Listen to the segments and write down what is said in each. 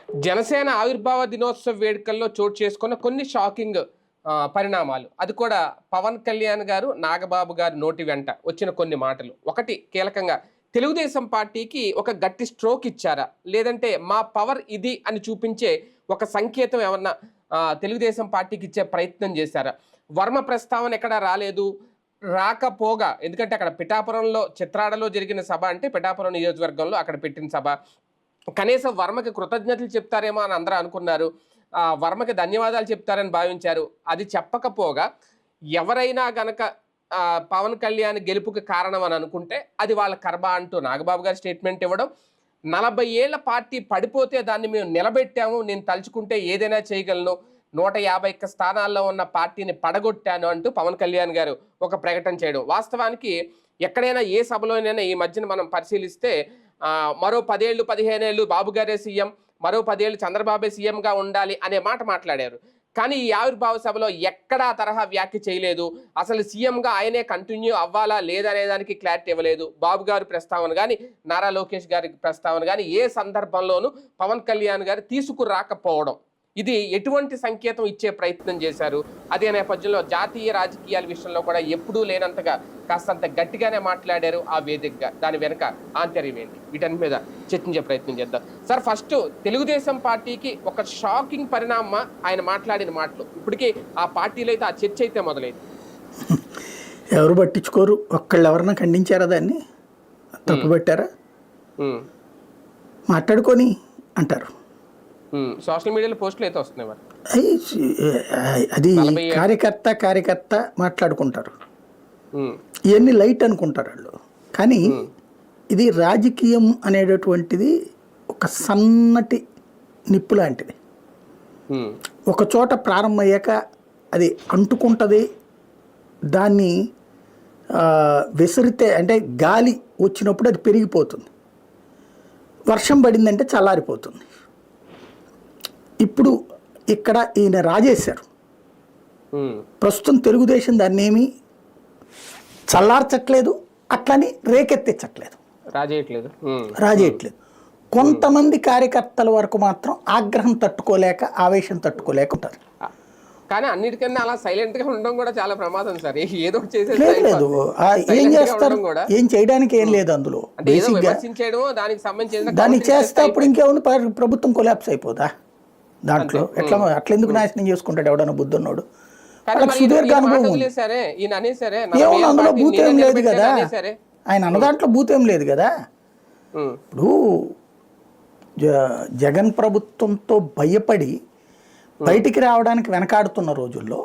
జనసేన ఆవిర్భావ దినోత్సవ వేడుకల్లో చోటు చేసుకున్న కొన్ని షాకింగ్ పరిణామాలు. అది కూడా పవన్ కళ్యాణ్ గారు, నాగబాబు గారి నోటి వెంట వచ్చిన కొన్ని మాటలు. ఒకటి కీలకంగా తెలుగుదేశం పార్టీకి ఒక గట్టి స్ట్రోక్ ఇచ్చారా? లేదంటే మా పవర్ ఇది అని చూపించే ఒక సంకేతం ఏమన్నా తెలుగుదేశం పార్టీకి ఇచ్చే ప్రయత్నం చేశారా? వర్మ ప్రస్తావన ఎక్కడా రాలేదు. రాకపోగా, ఎందుకంటే అక్కడ పిఠాపురంలో చిత్రాడలో జరిగిన సభ, అంటే పిఠాపురం నియోజకవర్గంలో అక్కడ పెట్టిన సభ. కనీసం వర్మకి కృతజ్ఞతలు చెప్తారేమో అని అందరూ అనుకున్నారు. వర్మకి ధన్యవాదాలు చెప్తారని భావించారు. అది చెప్పకపోగా ఎవరైనా గనక పవన్ కళ్యాణ్ గెలుపుకి కారణం అని అనుకుంటే అది వాళ్ళ కర్మ అంటూ నాగబాబు గారు స్టేట్మెంట్ ఇవ్వడం, 40 ఏళ్ల పార్టీ పడిపోతే దాన్ని మేము నిలబెట్టాము, నేను తలుచుకుంటే ఏదైనా చేయగలను, 151 స్థానాల్లో ఉన్న పార్టీని పడగొట్టాను అంటూ పవన్ కళ్యాణ్ గారు ఒక ప్రకటన చేయడం. వాస్తవానికి ఎక్కడైనా ఏ సభలోనైనా ఈ మధ్యన మనం పరిశీలిస్తే మరో 10 ఏళ్ళు 15 ఏళ్ళు బాబు గారే సీఎం, మరో 10 ఏళ్ళు చంద్రబాబే సీఎంగా ఉండాలి అనే మాట మాట్లాడారు. కానీ ఈ ఆవిర్భావ సభలో ఎక్కడా తరహా వ్యాఖ్య చేయలేదు. అసలు సీఎంగా ఆయనే కంటిన్యూ అవ్వాలా లేదా అనే దానికి క్లారిటీ ఇవ్వలేదు. బాబు గారి ప్రస్తావన కానీ, నారా లోకేష్ గారి ప్రస్తావన కానీ ఏ సందర్భంలోనూ పవన్ కళ్యాణ్ గారు తీసుకురాకపోవడం, ఇది ఎటువంటి సంకేతం ఇచ్చే ప్రయత్నం చేశారు? అదే నేపథ్యంలో జాతీయ రాజకీయాల విషయంలో కూడా ఎప్పుడూ లేనంతగా కాస్తంత గట్టిగానే మాట్లాడారు ఆ వేదికగా. దాని వెనక ఆంతర్యం ఏంటి? వీటన్ని మీద చర్చించే ప్రయత్నం చేద్దాం. సార్, ఫస్ట్ తెలుగుదేశం పార్టీకి ఒక షాకింగ్ పరిణామం ఆయన మాట్లాడిన మాటలు. ఇప్పటికీ ఆ పార్టీలో అయితే ఆ చర్చ అయితే మొదలైంది. ఎవరు పట్టించుకోరు. ఒక్కళ్ళు ఎవరన్నా ఖండించారా? దాన్ని తప్పు పెట్టారా? మాట్లాడుకొని అంటారు. సోషల్ మీడియాలో పోస్టులు అయితే వస్తున్నాయి. అది కార్యకర్త మాట్లాడుకుంటారు. ఇవన్నీ లైట్ అనుకుంటారు వాళ్ళు. కానీ ఇది రాజకీయం అనేటటువంటిది ఒక సన్నటి నిప్పు లాంటిది. ఒక చోట ప్రారంభమయ్యాక అది అంటుకుంటుంది. దాన్ని విసిరితే, అంటే గాలి వచ్చినప్పుడు అది పెరిగిపోతుంది. వర్షం పడిందంటే చల్లారిపోతుంది. ఇప్పుడు ఇక్కడ ఈయన రాజేశారు. ప్రస్తుతం తెలుగుదేశం దాన్ని ఏమీ చల్లార్చట్లేదు, అట్లని రేకెత్తించట్లేదు, రాజేయట్లేదు. కొంతమంది కార్యకర్తల వరకు మాత్రం ఆగ్రహం తట్టుకోలేక, ఆవేశం తట్టుకోలేక ఉంటారు. కానీ అన్నిటికన్నా అలా సైలెంట్ గా ఉండడం కూడా చాలా ప్రమాదం సార్. ఏదో లేదు, ఏం చేస్తారు? ఏం చేయడానికి ఏం లేదు అందులో. దానికి చేస్తే అప్పుడు ఇంకేముంది, ప్రభుత్వం కొలాప్స్ అయిపోదా? దాంట్లో అట్లా ఎందుకు నాశనం చేసుకుంటాడు ఎవడన్నా బుద్ధున్నాడు? సుదీర్ఘ అనుభవం ఏమన్నా అందులో భూతేం లేదు కదా. ఆయన అన్న దాంట్లో భూతేం లేదు కదా. ఇప్పుడు జగన్ ప్రభుత్వంతో భయపడి బయటికి రావడానికి వెనకాడుతున్న రోజుల్లో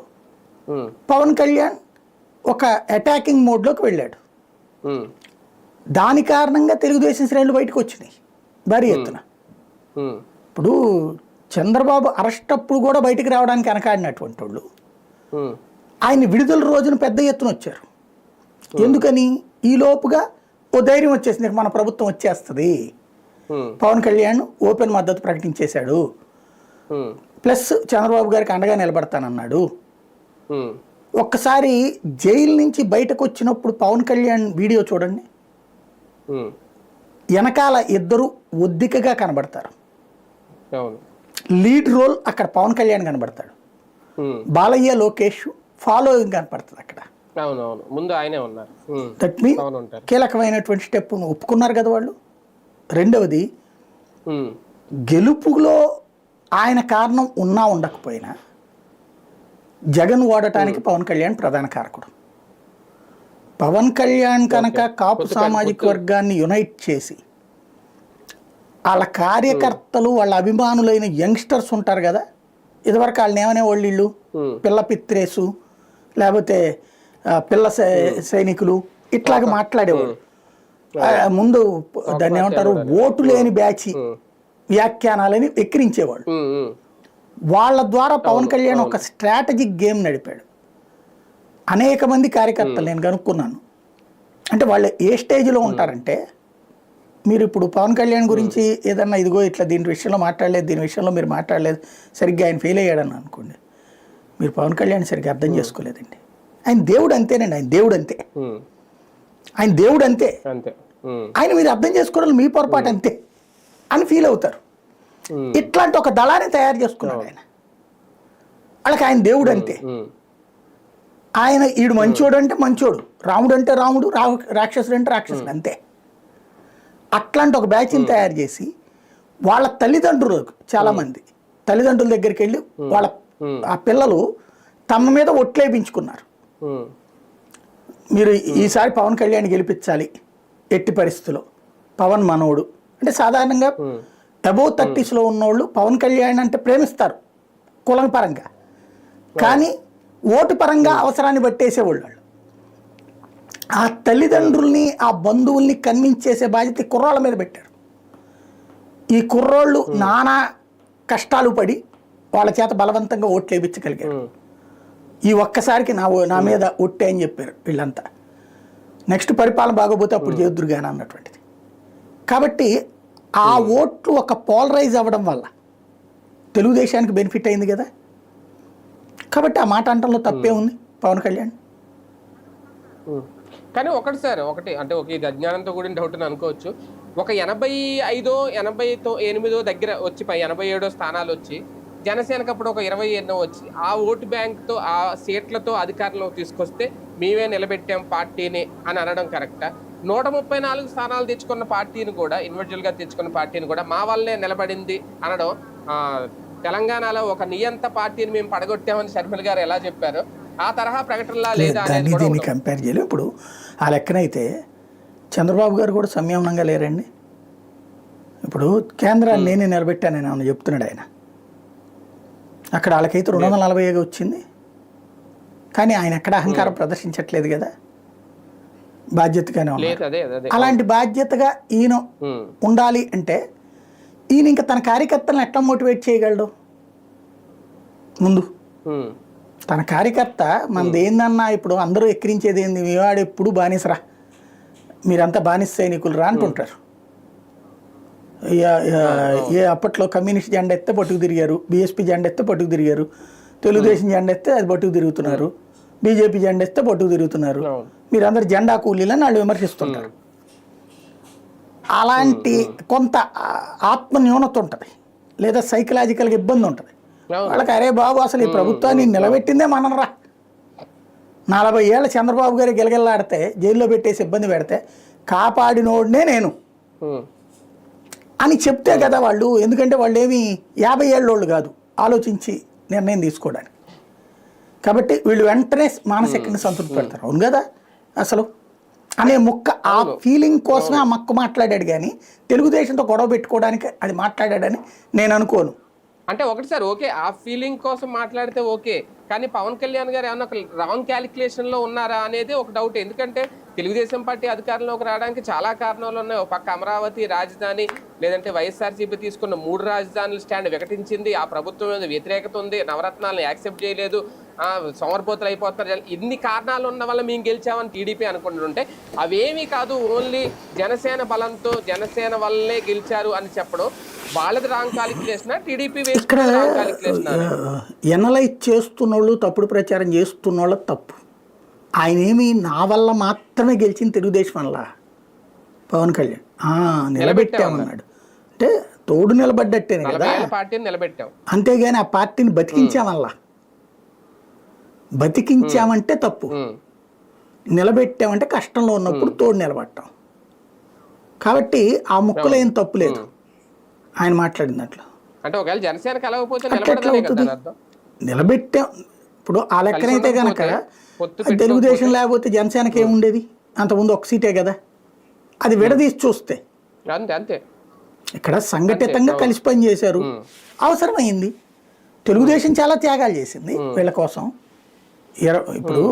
పవన్ కళ్యాణ్ ఒక అటాకింగ్ మోడ్లోకి వెళ్ళాడు. దాని కారణంగా తెలుగుదేశం శ్రేణులు బయటకు వచ్చినాయి భారీ ఎత్తున. ఇప్పుడు చంద్రబాబు అరెస్ట్ అప్పుడు కూడా బయటికి రావడానికి వెనకాడినటువంటి వాళ్ళు ఆయన విడుదల రోజున పెద్ద ఎత్తున వచ్చారు. ఎందుకని? ఈ లోపుగా ఓ ధైర్యం వచ్చేసింది, మన ప్రభుత్వం వచ్చేస్తుంది. పవన్ కళ్యాణ్ ఓపెన్ మద్దతు ప్రకటించేశాడు. ప్లస్ చంద్రబాబు గారికి అండగా నిలబడతానన్నాడు. ఒక్కసారి జైలు నుంచి బయటకు వచ్చినప్పుడు పవన్ కళ్యాణ్ వీడియో చూడండి. వెనకాల ఇద్దరు ఒద్దికగా కనబడతారు. లీడ్ రోల్ అక్కడ పవన్ కళ్యాణ్ కనబడతాడు. బాలయ్య, లోకేష్ ఫాలోయింగ్ కనపడుతుంది అక్కడ. ముందు ఆయనే ఉన్నారు. దట్ మీన్ కీలకమైనటువంటి స్టెప్ ఒప్పుకున్నారు కదా వాళ్ళు. రెండవది, గెలుపులో ఆయన కారణం ఉన్నా ఉండకపోయినా జగన్ ఓడటానికి పవన్ కళ్యాణ్ ప్రధాన కారకుడు. పవన్ కళ్యాణ్ కనుక కాపు సామాజిక వర్గాన్ని యునైట్ చేసి వాళ్ళ కార్యకర్తలు, వాళ్ళ అభిమానులైన యంగ్స్టర్స్ ఉంటారు కదా, ఇదివరకు వాళ్ళని ఏమనేవాళ్ళు, వీళ్ళు పిల్ల పిత్రేసు, లేకపోతే పిల్ల సైనికులు, ఇట్లాగ మాట్లాడేవాళ్ళు. ముందు దాన్ని ఏమంటారు, ఓటు లేని బ్యాచి వ్యాఖ్యానాలని ఎక్కిరించేవాళ్ళు. వాళ్ళ ద్వారా పవన్ కళ్యాణ్ ఒక స్ట్రాటజిక్ గేమ్ నడిపాడు. అనేక మంది కార్యకర్తలు నేను కనుక్కున్నాను. అంటే వాళ్ళు ఏ స్టేజ్లో ఉంటారంటే, మీరు ఇప్పుడు పవన్ కళ్యాణ్ గురించి ఏదన్నా ఇదిగో ఇట్లా దీని విషయంలో మాట్లాడలేదు, దీని విషయంలో మీరు మాట్లాడలేదు, సరిగ్గా ఆయన ఫెయిల్ అయ్యాడని అనుకోండి, మీరు పవన్ కళ్యాణ్ సరిగ్గా అర్థం చేసుకోలేదండి. ఆయన దేవుడు అంతేనండి, ఆయన దేవుడు అంతే, ఆయన దేవుడు అంతే, ఆయన మీరు అర్థం చేసుకోవడం మీ పొరపాటు అంతే అని ఫీల్ అవుతారు. ఇట్లాంటి ఒక దళాన్ని తయారు చేసుకున్నాడు ఆయన. వాళ్ళకి ఆయన దేవుడు అంతే. ఆయన ఈడు మంచోడు అంటే మంచోడు, రాముడు అంటే రాముడు, రాక్షసుడు అంటే రాక్షసుడు అంతే. అట్లాంటి ఒక బ్యాచ్ని తయారు చేసి వాళ్ళ తల్లిదండ్రులకు చాలామంది తల్లిదండ్రుల దగ్గరికి వెళ్ళి వాళ్ళ ఆ పిల్లలు తమ మీద ఒట్లేపించుకున్నారు, మీరు ఈసారి పవన్ కళ్యాణ్ గెలిపించాలి ఎట్టి పరిస్థితుల్లో, పవన్ మనోడు అంటే సాధారణంగా అబౌవ్ 30sలో ఉన్నోళ్ళు పవన్ కళ్యాణ్ అంటే ప్రేమిస్తారు కులం పరంగా, కానీ ఓటు పరంగా అవసరాన్ని బట్టేసేవాళ్ళు. ఆ తల్లిదండ్రుల్ని ఆ బంధువుల్ని కన్విన్స్ చేసే బాధ్యత కుర్రాళ్ళ మీద పెట్టారు. ఈ కుర్రోళ్ళు నానా కష్టాలు పడి వాళ్ళ చేత బలవంతంగా ఓట్లు వేయించగలిగారు. ఈ ఒక్కసారికి నా మీద ఒట్టే అని చెప్పారు వీళ్ళంతా. నెక్స్ట్ పరిపాలన బాగోపోతే అప్పుడు చేదురు కానీ అన్నటువంటిది. కాబట్టి ఆ ఓట్లు ఒక పోలరైజ్ అవ్వడం వల్ల తెలుగుదేశానికి బెనిఫిట్ అయింది కదా. కాబట్టి ఆ మాట అంటంలో తప్పే ఉంది పవన్ కళ్యాణ్. కానీ ఒకటి అంటే ఒక ఇది అజ్ఞానంతో కూడిన డౌట్ అని అనుకోవచ్చు. ఒక 85 88 దగ్గర వచ్చి 87 స్థానాలు వచ్చి జనసేనకు అప్పుడు ఒక 28 వచ్చి ఆ ఓటు బ్యాంక్తో ఆ సీట్లతో అధికారంలో తీసుకొస్తే మేమే నిలబెట్టాం పార్టీని అని అనడం కరెక్టా? 134 స్థానాలు తెచ్చుకున్న పార్టీని కూడా, ఇండివిజువల్గా తెచ్చుకున్న పార్టీని కూడా మా వల్లే నిలబడింది అనడం, తెలంగాణలో ఒక నియంత పార్టీని మేము పడగొట్టామని షర్మిల గారు ఎలా చెప్పారు ఆ తరహా ప్రకటనలా లేదా అనేది దీన్ని కంపేర్ చేయలేదు. ఇప్పుడు ఆ లెక్కనైతే చంద్రబాబు గారు కూడా సంయమనంగా లేరండి. ఇప్పుడు కేంద్రాన్ని నేనే నిలబెట్టానని ఏమన్నా చెప్తున్నాడు ఆయన. అక్కడ వాళ్ళకైతే 240 వచ్చింది, కానీ ఆయన ఎక్కడ అహంకారం ప్రదర్శించట్లేదు కదా, బాధ్యతగానే ఉన్నాడు. అలాంటి బాధ్యతగా ఈయన ఉండాలి అంటే ఈయన ఇంకా తన కార్యకర్తలను ఎట్లా మోటివేట్ చేయగలడు? ముందు తన కార్యకర్త మనది ఏందన్నా, ఇప్పుడు అందరూ ఎక్కిరించేది ఏంది, మీవాడు ఎప్పుడు బానిసరా, మీరంతా బానిస సైనికులు రా అంటుంటారు. అప్పట్లో కమ్యూనిస్ట్ జెండా ఎత్తే పట్టుకు తిరిగారు, బీఎస్పీ జెండా ఎత్తే పట్టుకు తిరిగారు, తెలుగుదేశం జెండా ఎత్తే అది పట్టుకు తిరుగుతున్నారు, బీజేపీ జెండా ఎత్తే పట్టుకు తిరుగుతున్నారు, మీరందరూ జెండా కూలీలని వాళ్ళు విమర్శిస్తుంటారు. అలాంటి కొంత ఆత్మ న్యూనత ఉంటుంది, లేదా సైకలాజికల్గా ఇబ్బంది ఉంటుంది వాళ్ళకి. అరే బాబు, అసలు ఈ ప్రభుత్వాన్ని నిలబెట్టిందే మనరా, 40 ఏళ్ళ చంద్రబాబు గారి గిలగిల్లాడితే జైల్లో పెట్టేసి ఇబ్బంది పెడితే కాపాడినోడినే నేను అని చెప్తే కదా వాళ్ళు. ఎందుకంటే వాళ్ళు ఏమి 50 ఏళ్ళోళ్ళు కాదు ఆలోచించి నిర్ణయం తీసుకోవడానికి. కాబట్టి వీళ్ళు వెంటనే మానసికంగా సంతృప్తి పెడతారు. అవును కదా అసలు అనే ముక్క ఆ ఫీలింగ్ కోసమే ఆ మొక్క మాట్లాడాడు, కానీ తెలుగుదేశంతో గొడవ పెట్టుకోవడానికి అది మాట్లాడాడని నేను అనుకోను. అంటే ఒకటి సార్, ఓకే ఆ ఫీలింగ్ కోసం మాట్లాడితే ఓకే, కానీ పవన్ కళ్యాణ్ గారు ఏమన్నా ఒక రాంగ్ క్యాలిక్యులేషన్లో ఉన్నారా అనేది ఒక డౌట్. ఎందుకంటే తెలుగుదేశం పార్టీ అధికారంలోకి రావడానికి చాలా కారణాలు ఉన్నాయి. ఒక పక్క అమరావతి రాజధాని, లేదంటే వైఎస్ఆర్సీపీ తీసుకున్న 3 రాజధానులు స్టాండ్ వికటించింది, ఆ ప్రభుత్వం మీద వ్యతిరేకత ఉంది, నవరత్నాలను యాక్సెప్ట్ చేయలేదు, సోమరిపోతులు అయిపోతారు, ఇన్ని కారణాలు ఉన్న వల్ల మేము గెలిచామని టీడీపీ అనుకుంటుంటే అవేమీ కాదు, ఓన్లీ జనసేన బలంతో జనసేన వల్లే గెలిచారు అని చెప్పడం వాళ్ళది wrong calculation, TDP wrong calculation. Analyse చేస్తున్నోళ్ళు, తప్పుడు ప్రచారం చేస్తున్నోళ్ళ తప్పు. ఆయన ఏమి నా వల్ల మాత్రమే గెలిచింది తెలుగుదేశం వల్ల పవన్ కళ్యాణ్ నిలబెట్టామన్నాడు అంటే తోడు నిలబడ్డట్టేనే కదా, పార్టీని నిలబెట్టాం. అంతేగాని ఆ పార్టీని బతికించామల్లా, బతికించామంటే తప్పు, నిలబెట్టామంటే కష్టంలో ఉన్నప్పుడు తోడు నిలబడటం. కాబట్టి ఆ ముక్కలో ఏం తప్పు లేదు ఆయన మాట్లాడిన దాంట్లో. అంటే ఒకవేళ జనసేన కలవకపోతే నిలబెట్టాం. ఇప్పుడు ఆ లెక్కనైతే కనుక తెలుగుదేశం లేకపోతే జనసేనకి ఏముండేది? అంతకుముందు ఒక సీటే కదా, అది విడదీసి చూస్తే అంతే. ఇక్కడ సంఘటితంగా కలిసి పని చేశారు, అవసరమైంది. తెలుగుదేశం చాలా త్యాగాలు చేసింది వీళ్ళ కోసం. ఇప్పుడు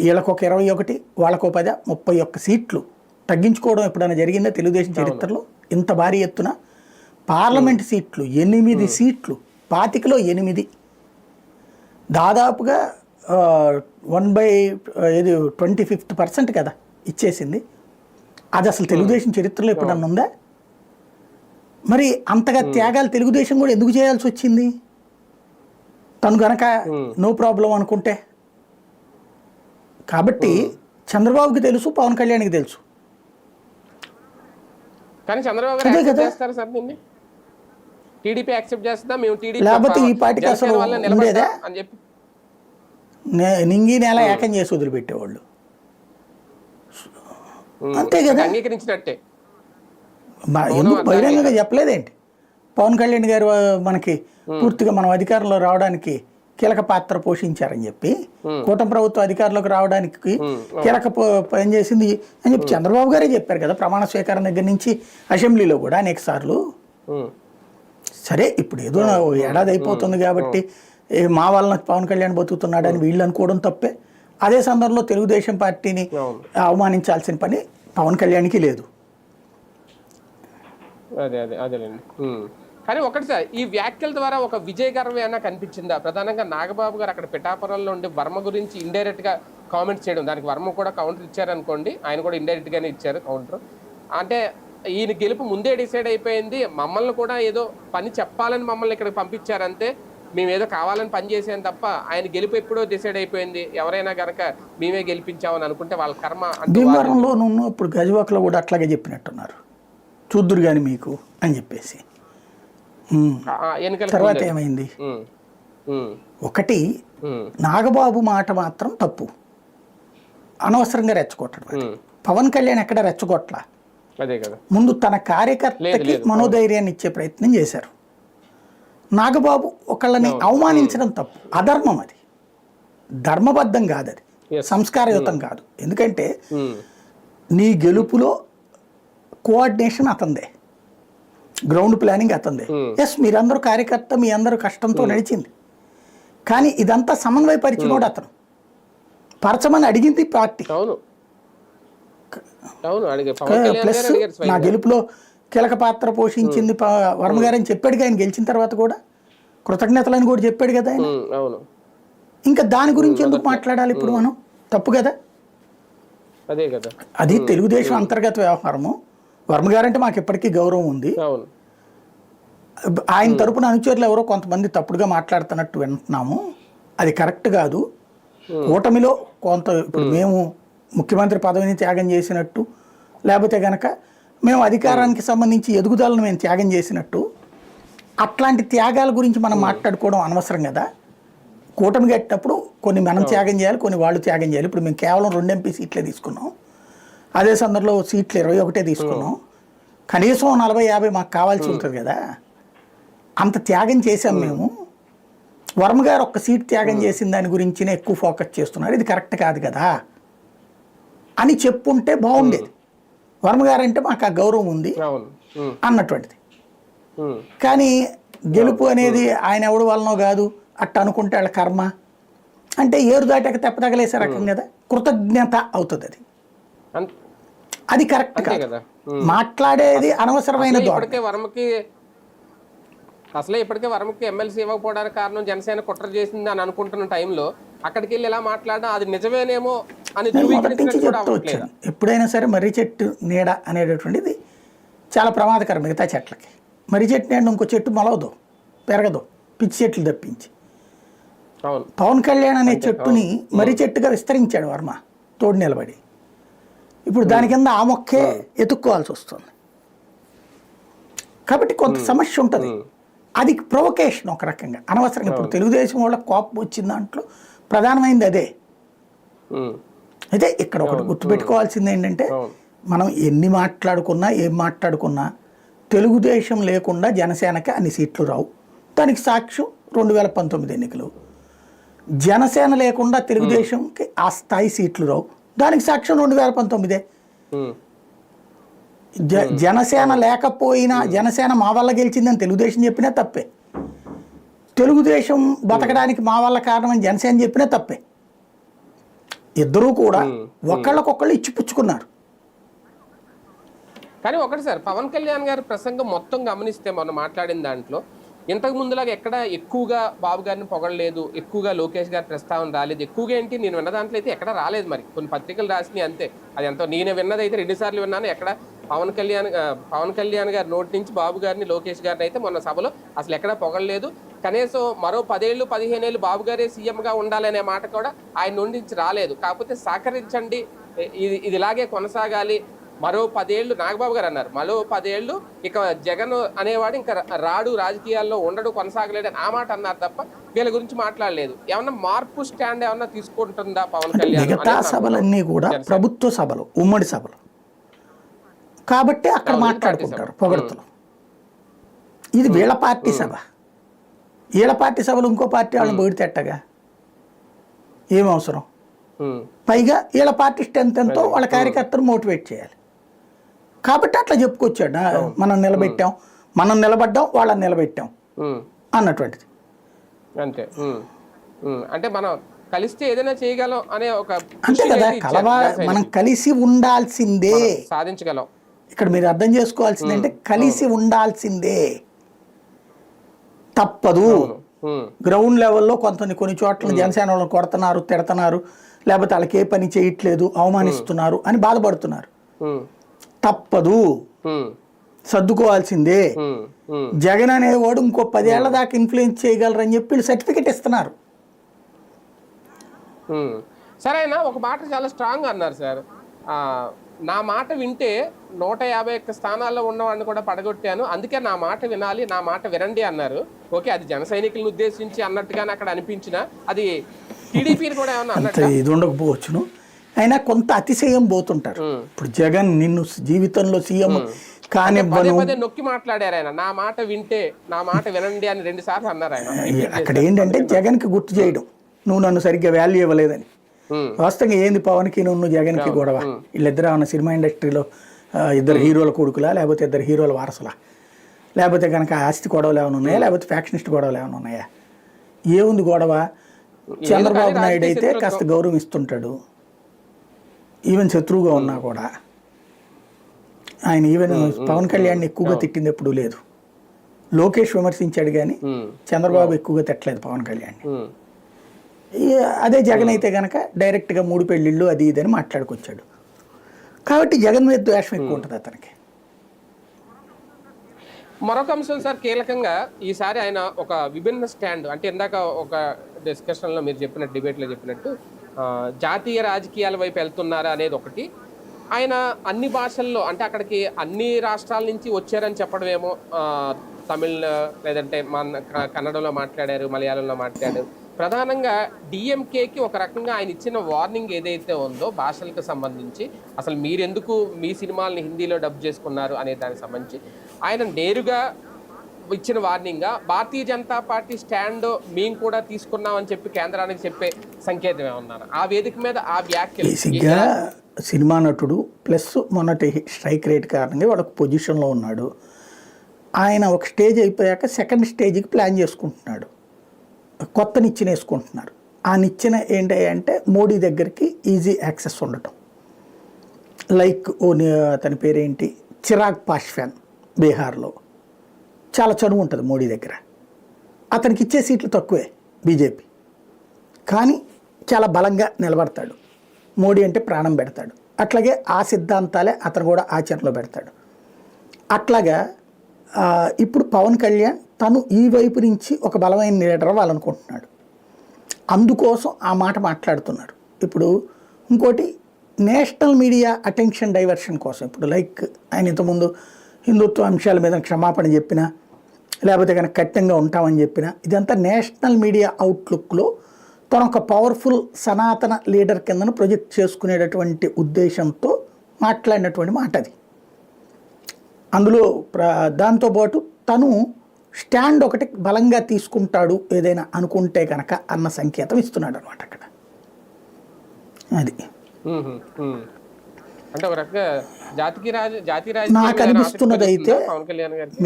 వీళ్ళకు ఒక 21, వాళ్ళకు 10, 31 సీట్లు తగ్గించుకోవడం ఎప్పుడైనా జరిగిందా తెలుగుదేశం చరిత్రలో? ఇంత భారీ ఎత్తున పార్లమెంట్ సీట్లు 8 సీట్లు, 25లో 8, దాదాపుగా 25% కదా ఇచ్చేసింది. అది అసలు తెలుగుదేశం చరిత్రలో ఎప్పుడన్నా ఉందా? మరి అంతగా త్యాగాలు తెలుగుదేశం కూడా ఎందుకు చేయాల్సి వచ్చింది? తను గనక నో ప్రాబ్లం అనుకుంటే. కాబట్టి చంద్రబాబుకి తెలుసు, పవన్ కళ్యాణ్కి తెలుసు. కానీ చంద్రబాబు గారు చేస్తారు సార్ దీన్ని. టీడీపీ యాక్సెప్ట్ చేస్తుందా, మేము టీడీపీ లేకపోతే ఈ పార్టీకి జనసేన అసలు వల్ల ఉండేదా? నిలబడతాం అని చెప్పి నింగి నేల ఏకం చేసి వదిలిపెట్టేవాళ్ళు అంతే కదా. అంగీకరించినట్టే. ఎందుకు బహిరంగంగా చెప్పలేదేంటి? పవన్ కళ్యాణ్ గారు మనకి పూర్తిగా మనం అధికారంలో రావడానికి కీలక పాత్ర పోషించారని చెప్పి, కూటమి ప్రభుత్వం అధికారంలోకి రావడానికి కీలక పనిచేసింది అని చెప్పి చంద్రబాబు గారే చెప్పారు కదా ప్రమాణ స్వీకారం దగ్గర నుంచి అసెంబ్లీలో కూడా అనేక సార్లు. సరే ఇప్పుడు ఏదో ఏడాది అయిపోతుంది కాబట్టి మా వలన పవన్ కళ్యాణ్ బతుకుతున్నాడని వీళ్ళు అనుకోవడం తప్పే. అదే సందర్భంలో తెలుగుదేశం పార్టీని అవమానించాల్సిన పని పవన్ కళ్యాణ్కి లేదు. అదేలేండి. కానీ ఒకటి సార్, ఈ వ్యాఖ్యల ద్వారా ఒక విజయ గర్వం ఏమైనా కనిపించిందా? ప్రధానంగా నాగబాబు గారు అక్కడ పిఠాపురంలో ఉండి వర్మ గురించి ఇండైరెక్ట్ గా కామెంట్స్ చేయడం, దానికి వర్మ కూడా కౌంటర్ ఇచ్చారనుకోండి, ఆయన కూడా ఇండైరెక్ట్ గానే ఇచ్చారు కౌంటర్. అంటే ఈయన గెలుపు ముందే డిసైడ్ అయిపోయింది, మమ్మల్ని కూడా ఏదో పని చెప్పాలని మమ్మల్ని ఇక్కడికి పంపించారంతే, మేము ఏదో కావాలని పని చేసాం తప్ప ఆయన గెలుపు ఎప్పుడో డిసైడ్ అయిపోయింది, ఎవరైనా గనక మేమే గెలిపించామని అనుకుంటే వాళ్ళ కర్మ. భీమవరంలో నువ్వు ఇప్పుడు గజవాకలో కూడా అట్లాగే చెప్పినట్టున్నారు, చూద్దురు కానీ మీకు అని చెప్పేసి. తర్వాత ఏమైంది? ఒకటి నాగబాబు మాట మాత్రం తప్పు, అనవసరంగా రెచ్చగొట్టడం. పవన్ కళ్యాణ్ ఎక్కడ రెచ్చగొట్టలా, ముందు తన కార్యకర్తకి మనోధైర్యాన్ని ఇచ్చే ప్రయత్నం చేశారు. నాగబాబు ఒకళ్ళని అవమానించడం తప్పు, అధర్మం, అది ధర్మబద్ధం కాదు, అది సంస్కారయుతం కాదు. ఎందుకంటే నీ గెలుపులో కోఆర్డినేషన్ అతందే, గ్రౌండ్ ప్లానింగ్ అతందే. ఎస్, మీరందరూ కార్యకర్త, మీ అందరూ కష్టంతో నడిచింది, కానీ ఇదంతా సమన్వయపరిచినోడు అతను. పరచమని అడిగింది పార్టీ. ప్లస్ నా గెలుపులో కీలక పాత్ర పోషించింది వర్మ గారు అని చెప్పాడు. ఆయన గెలిచిన తర్వాత కూడా కృతజ్ఞతలని కూడా చెప్పాడు కదా ఆయన. ఇంకా దాని గురించి ఎందుకు మాట్లాడాలి ఇప్పుడు మనం? తప్పు కదా అది. తెలుగుదేశం అంతర్గత వ్యవహారము. వర్మ గారంటే మాకు ఎప్పటికీ గౌరవం ఉంది. ఆయన తరపున అనుచరులు ఎవరో కొంతమంది తప్పుడుగా మాట్లాడుతున్నట్టు వింటున్నాము, అది కరెక్ట్ కాదు. కూటమిలో కొంత ఇప్పుడు మేము ముఖ్యమంత్రి పదవిని త్యాగం చేసినట్టు, లేకపోతే గనక మేము అధికారానికి సంబంధించి ఎదుగుదలను మేము త్యాగం చేసినట్టు, అట్లాంటి త్యాగాల గురించి మనం మాట్లాడుకోవడం అనవసరం కదా. కూటమి కట్టేటప్పుడు కొన్ని మనం త్యాగం చేయాలి, కొన్ని వాళ్ళు త్యాగం చేయాలి. ఇప్పుడు మేము కేవలం 2 ఎంపీ సీట్లే తీసుకున్నాం, అదే సందర్భంలో సీట్లు 21 తీసుకున్నాం. కనీసం 40-50 మాకు కావాల్సి ఉంటుంది కదా. అంత త్యాగం చేసాం మేము. వర్మ గారు ఒక్క సీట్ త్యాగం చేసిన దాని గురించినే ఎక్కువ ఫోకస్ చేస్తున్నారు, ఇది కరెక్ట్ కాదు కదా అని చెప్పుంటే బాగుండేది. వర్మ గారు అంటే మాకు ఆ గౌరవం ఉంది అన్నటువంటిది. కానీ గెలుపు అనేది ఆయన ఎవడు వలనో కాదు, అట్ట అనుకుంటే వాళ్ళ కర్మ అంటే ఏరు దాటాక తెప్పతగలేసే రకం కదా, కృతజ్ఞత అవుతుంది అది. అది కరెక్ట్ కాదు. మాట్లాడేది అనవసరమైన ఇప్పటికే వర్మకి ఎమ్మెల్సీ ఇవ్వకపోవడానికి కారణం జనసేన కుట్ర చేసింది అని అనుకుంటున్న టైంలో అక్కడికి వెళ్ళి ఎలా మాట్లాడడం అది నిజమేనేమో అని చెప్తూ వచ్చాను. ఎప్పుడైనా సరే మర్రి చెట్టు నీడ అనేటటువంటిది చాలా ప్రమాదకరం మిగతా చెట్లకి. మర్రి చెట్టు నీడ ఇంకో చెట్టు మొలవదు, పెరగదు, పిచ్చి చెట్లు తప్పించి. పవన్ కళ్యాణ్ అనే చెట్టుని మర్రి చెట్టుగా విస్తరించాడు వర్మ తోడు నిలబడి. ఇప్పుడు దాని కింద ఆ మొక్కే ఎత్తుక్కోవాల్సి వస్తుంది. కాబట్టి కొంత సమస్య ఉంటుంది. అది ప్రొవకేషన్ ఒక రకంగా అనవసరంగా. ఇప్పుడు తెలుగుదేశం వాళ్ళ కోపం వచ్చిన దాంట్లో ప్రధానమైనది అదే. అయితే ఇక్కడ ఒకటి గుర్తుపెట్టుకోవాల్సింది ఏంటంటే, మనం ఎన్ని మాట్లాడుకున్నా ఏం మాట్లాడుకున్నా తెలుగుదేశం లేకుండా జనసేనకి అన్ని సీట్లు రావు. దానికి సాక్ష్యం 2019 ఎన్నికలు. జనసేన లేకుండా తెలుగుదేశంకి ఆ స్థాయి సీట్లు రావు, దానికి సాక్ష్యం 2019. జనసేన లేకపోయినా జనసేన మా వల్ల గెలిచిందని తెలుగుదేశం చెప్పినా తప్పే, తెలుగుదేశం బతకడానికి మా వల్ల కారణమని జనసేన చెప్పినా తప్పే. ఇద్దరూ కూడా ఒకళ్ళకొకళ్ళు ఇచ్చిపుచ్చుకున్నారు. కానీ ఒకటి సార్, పవన్ కళ్యాణ్ గారి ప్రసంగం మొత్తం గమనిస్తే మొన్న మాట్లాడిన దాంట్లో ఇంతకు ముందులాగా ఎక్కడ ఎక్కువగా బాబు గారిని పొగడలేదు, ఎక్కువగా లోకేష్ గారి ప్రస్తావన రాలేదు. ఎక్కువగా ఏంటి నేను విన్న దాంట్లో అయితే ఎక్కడ రాలేదు. మరి కొన్ని పత్రికలు రాసినాయి అంతే. అది ఎంతో నేను విన్నది అయితే 2 సార్లు విన్నాను. ఎక్కడ పవన్ కళ్యాణ్ గారి నోటి నుంచి బాబు గారిని లోకేష్ గారిని అయితే మొన్న సభలో అసలు ఎక్కడా పొగడలేదు. కనీసం మరో 10 ఏళ్ళు 15 ఏళ్ళు బాబు గారే సీఎంగా ఉండాలనే మాట కూడా ఆయన నుండి రాలేదు. కాకపోతే సహకరించండి, ఇది ఇలాగే కొనసాగాలి, మరో 10 ఏళ్ళు నాగబాబు గారు అన్నారు, మరో 10 ఏళ్ళు ఇక జగన్ అనేవాడు ఇంకా రాడు, రాజకీయాల్లో ఉండడు, కొనసాగలేడు అని ఆ మాట అన్నారు తప్ప వీళ్ళ గురించి మాట్లాడలేదు. ఏమన్నా మార్పు స్టాండ్ ఏమన్నా తీసుకుంటుందా పవన్ కళ్యాణ్? మిగతా సభలన్నీ కూడా ప్రభుత్వ సభలు, ఉమ్మడి సభలు కాబట్టి అక్కడ మాట్లాడుకుంటారు పొగడ్తలు. ఇది వీళ్ళ పార్టీ సభ. వీళ్ళ పార్టీ సభలు ఇంకో పార్టీ వాళ్ళని పొగిడితే ఎట్టగా, ఏం అవసరం? పైగా వీళ్ళ పార్టీ స్ట్రెంత్ ఎంతో వాళ్ళ కార్యకర్తలు మోటివేట్ చేయాలి కాబట్టి అట్లా చెప్పుకొచ్చాడు. మనం నిలబెట్టాం, మనం నిలబడ్డాం, వాళ్ళని నిలబెట్టాం అన్నటువంటిది. అంతే. అంటే మనం కలిస్తే ఏదైనా చేయగలం అనే ఒక అంతే కదా. మనం కలిసి ఉండాల్సిందే, సాధించగలం. ఇక్కడ మీరు అర్థం చేసుకోవాల్సింది అంటే కలిసి ఉండాల్సిందే, తప్పదు. గ్రౌండ్ లెవెల్లో కొన్ని చోట్ల జనసేన వాళ్ళని కొడుతున్నారు, తిడుతున్నారు, లేకపోతే వాళ్ళకి ఏ పని చేయట్లేదు, అవమానిస్తున్నారు అని బాధపడుతున్నారు. తప్పదు, సర్దుకోవాల్సిందే. జగన్ అనేవాడు ఇంకో 10 ఏళ్ల దాకా ఇన్ఫ్లుయెన్స్ చేయగలరని చెప్పి సర్టిఫికెట్ ఇస్తున్నారు. సరేనా, ఒక మాట చాలా స్ట్రాంగ్ అన్నారు సార్, నా మాట వింటే 151 స్థానాల్లో ఉన్నవాడిని కూడా పడగొట్టాను, అందుకే నా మాట వినాలి, నా మాట వినండి అన్నారు. ఓకే, అది జన సైనికులను ఉద్దేశించి అన్నట్టుగానే అక్కడ అనిపించిన, అది టీడీపీని కూడా ఏమన్నా అన్నట్టు ఇది ఉండకపోవచ్చును. అయినా కొంత అతిశయం పోతుంటారు. ఇప్పుడు జగన్ నిన్ను జీవితంలో సీఎం కానివ్వను నొక్కి మాట్లాడారు ఆయన, నా మాట వింటే, నా మాట వినండి అని 2 సార్లు అన్నారు ఆయన. అక్కడ ఏంటంటే జగన్ కి గుర్తు చేయడం, నువ్వు నన్ను సరిగ్గా వాల్యూ ఇవ్వలేదని. వాస్తవంగా ఏంది పవన్కి నువ్వు జగన్కి గొడవ? వీళ్ళిద్దరు ఏమన్నా సినిమా ఇండస్ట్రీలో ఇద్దరు హీరోల కొడుకులా, లేకపోతే ఇద్దరు హీరోల వారసులా, లేకపోతే కనుక ఆస్తి గొడవలు ఏమైనా ఉన్నాయా, లేకపోతే ఫ్యాక్షనిస్ట్ గొడవలు ఏమైనా ఉన్నాయా? ఏముంది గొడవ? చంద్రబాబు నాయుడు అయితే కాస్త గౌరవం ఇస్తుంటాడు, ఈవెన్ శత్రువుగా ఉన్నా కూడా. ఆయన ఈవెన్ పవన్ కళ్యాణ్ ఎక్కువగా తిట్టింది ఎప్పుడూ లేదు. లోకేష్ విమర్శించాడు కానీ చంద్రబాబు ఎక్కువగా తిట్టలేదు పవన్ కళ్యాణ్. అదే జగన్ అయితే కనుక డైరెక్ట్గా 3 పెళ్ళిళ్ళు అది ఇది అని మాట్లాడుకొచ్చాడు. కాబట్టి జగన్ మీద ద్వేషం ఎక్కువ ఉంటుంది అతనికి. మరొక అంశం సార్, కీలకంగా ఈసారి ఆయన ఒక విభిన్న స్టాండ్, అంటే ఇందాక ఒక డిస్కషన్లో మీరు చెప్పినట్టు, డిబేట్లో చెప్పినట్టు జాతీయ రాజకీయాల వైపు వెళ్తున్నారా అనేది ఒకటి. ఆయన అన్ని భాషల్లో, అంటే అక్కడికి అన్ని రాష్ట్రాల నుంచి వచ్చారని చెప్పడమేమో, తమిళ్ లేదంటే మన కన్నడలో మాట్లాడారు, మలయాళంలో మాట్లాడారు. ప్రధానంగా డిఎంకేకి ఒక రకంగా ఆయన ఇచ్చిన వార్నింగ్ ఏదైతే ఉందో భాషలకు సంబంధించి, అసలు మీరెందుకు మీ సినిమాల్ని హిందీలో డబ్ చేసుకున్నారు అనే దానికి సంబంధించి ఆయన నేరుగా ఇచ్చిన వార్నింగ్గా భారతీయ జనతా పార్టీ స్టాండ్ మేము కూడా తీసుకున్నామని చెప్పి కేంద్రానికి చెప్పే సంకేతం ఏమన్నారు ఆ వేదిక మీద? ఆ వ్యాఖ్యలు బేసిక్గా సినిమా నటుడు ప్లస్ మొన్నటి స్ట్రైక్ రేట్ కారణంగా వాళ్ళకు పొజిషన్లో ఉన్నాడు. ఆయన ఒక స్టేజ్ అయిపోయాక సెకండ్ స్టేజ్కి ప్లాన్ చేసుకుంటున్నాడు, కొత్త నిచ్చెన వేసుకుంటున్నారు. ఆ నిచ్చెన ఏంటి అంటే మోడీ దగ్గరికి ఈజీ యాక్సెస్ ఉండటం. లైక్ అతని పేరేంటి, చిరాగ్ పాస్వాన్, బీహార్లో చాలా చనువు ఉంటుంది మోడీ దగ్గర. అతనికి ఇచ్చే సీట్లు తక్కువే బీజేపీ, కానీ చాలా బలంగా నిలబడతాడు. మోడీ అంటే ప్రాణం పెడతాడు. అట్లాగే ఆ సిద్ధాంతాలే అతను కూడా ఆచరణలో పెడతాడు. అట్లాగా ఇప్పుడు పవన్ కళ్యాణ్ తను ఈ వైపు నుంచి ఒక బలమైన లీడర్ అవ్వాలనుకుంటున్నాడు. అందుకోసం ఆ మాట మాట్లాడుతున్నాడు. ఇప్పుడు ఇంకోటి, నేషనల్ మీడియా అటెన్షన్ డైవర్షన్ కోసం, ఇప్పుడు లైక్ ఆయన ఇంతకుముందు హిందుత్వ అంశాల మీద క్షమాపణ చెప్పినా, లేకపోతే కనుక కఠినంగా ఉంటామని చెప్పినా, ఇదంతా నేషనల్ మీడియా అవుట్లుక్లో తను ఒక పవర్ఫుల్ సనాతన లీడర్ కిందను ప్రొజెక్ట్ చేసుకునేటటువంటి ఉద్దేశంతో మాట్లాడినటువంటి మాట అది. అందులో దాంతోపాటు తను స్టాండ్ ఒకటి బలంగా తీసుకుంటాడు ఏదైనా అనుకుంటే కనుక అన్న సంకేతం ఇస్తున్నాడు అనమాట అక్కడ. అది నాకు అనిపిస్తున్నది. అయితే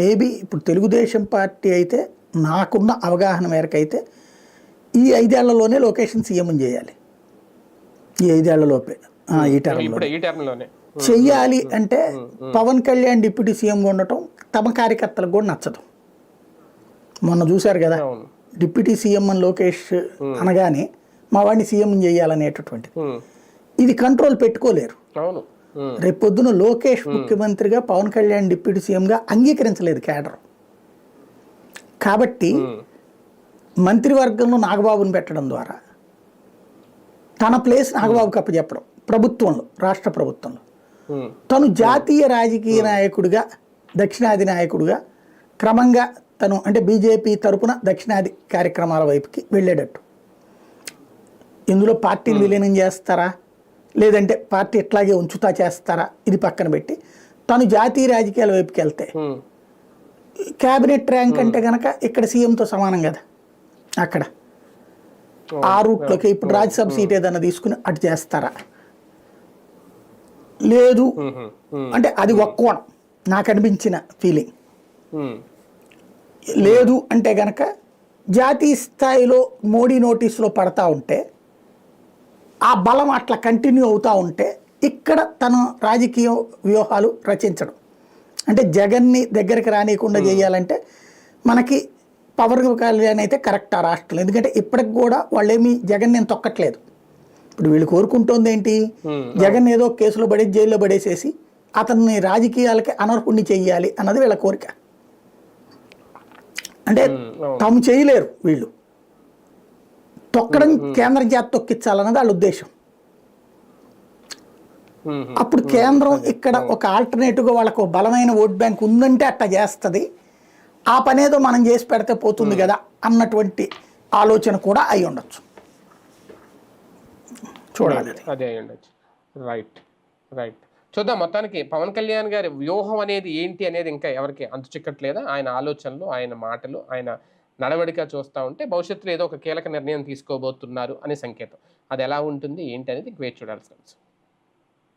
మేబీ ఇప్పుడు తెలుగుదేశం పార్టీ అయితే నాకున్న అవగాహన మేరకు అయితే ఈ 5 ఏళ్లలోనే లొకేషన్ సీఎం చేయాలి. ఈ 5 ఏళ్లలోపే, ఈ టర్మ్లోనే చెయ్యాలి. అంటే పవన్ కళ్యాణ్ డిప్యూటీ సీఎంగా ఉండటం తమ కార్యకర్తలకు కూడా నచ్చదు. మొన్న చూశారు కదా, డిప్యూటీ సీఎం అని లోకేష్ అనగానే మా వాడిని సీఎం చేయాలనేటటువంటిది. ఇది కంట్రోల్ పెట్టుకోలేరు. రేపొద్దున లోకేష్ ముఖ్యమంత్రిగా, పవన్ కళ్యాణ్ డిప్యూటీ సీఎంగా అంగీకరించలేదు కేడర్. కాబట్టి మంత్రివర్గంలో నాగబాబుని పెట్టడం ద్వారా తన ప్లేస్ నాగబాబుకి అప్పచెప్పడం ప్రభుత్వంలో, రాష్ట్ర ప్రభుత్వంలో, ఉమ్, తను జాతీయ రాజకీయ నాయకుడిగా, దక్షిణాది నాయకుడిగా క్రమంగా తను అంటే బీజేపీ తరపున దక్షిణాది కార్యక్రమాల వైపుకి వెళ్ళేటట్టు. ఇందులో పార్టీని విలీనం చేస్తారా, లేదంటే పార్టీ ఎట్లాగే ఉంచుతా చేస్తారా, ఇది పక్కన పెట్టి తను జాతీయ రాజకీయాల వైపుకి వెళ్తే ఉమ్, క్యాబినెట్ ర్యాంక్ అంటే కనుక ఇక్కడ సీఎంతో సమానం కదా. అక్కడ ఆ రూట్లోకి ఇప్పుడు రాజ్యసభ సీట్ ఏదైనా తీసుకుని అటు చేస్తారా, లేదు ఉమ్, ఉమ్, అంటే అది ఒక కోణం నాకు అనిపించిన ఫీలింగ్. ఉమ్, లేదు అంటే గనక జాతీయ స్థాయిలో మోడీ నోటీసులో పడతా ఉంటే ఆ బలం అట్లా కంటిన్యూ అవుతూ ఉంటే ఇక్కడ తన రాజకీయ వ్యూహాలు రచించడం అంటే జగన్ని దగ్గరికి రానియకుండా చేయాలంటే మనకి పవన్ కళ్యాణ్ అయితే కరెక్ట్ ఆ రాష్ట్రంలో. ఎందుకంటే ఇప్పటికి కూడా వాళ్ళేమీ జగన్ నేను తొక్కట్లేదు. ఇప్పుడు వీళ్ళు కోరుకుంటోంది ఏంటి, జగన్ ఏదో కేసులో పడేసి జైల్లో పడేసేసి అతన్ని రాజకీయాలకి అనర్హుణ్ణి చెయ్యాలి అన్నది వీళ్ళ కోరిక. అంటే తాము చేయలేరు వీళ్ళు, తొక్కడం కేంద్రం చేత తొక్కించాలన్నది వాళ్ళ ఉద్దేశం. అప్పుడు కేంద్రం ఇక్కడ ఒక ఆల్టర్నేటివ్గా వాళ్ళకు ఒక బలమైన ఓట్ బ్యాంక్ ఉందంటే అట్లా చేస్తుంది, ఆ పనేదో మనం చేసి పెడితే పోతుంది కదా అన్నటువంటి ఆలోచన కూడా అయి ఉండొచ్చు. చూడాలి. అదే అయి ఉండొచ్చు. రైట్ రైట్ చూద్దాం. మొత్తానికి పవన్ కళ్యాణ్ గారి వ్యూహం అనేది ఏంటి అనేది ఇంకా ఎవరికి అంతు చిక్కట్లేదా. ఆయన ఆలోచనలు, ఆయన మాటలు, ఆయన నడవడిక చూస్తూ ఉంటే భవిష్యత్తులో ఏదో ఒక కీలక నిర్ణయం తీసుకోబోతున్నారు అనే సంకేతం. అది ఎలా ఉంటుంది ఏంటి అనేది వేచి చూడాల్సి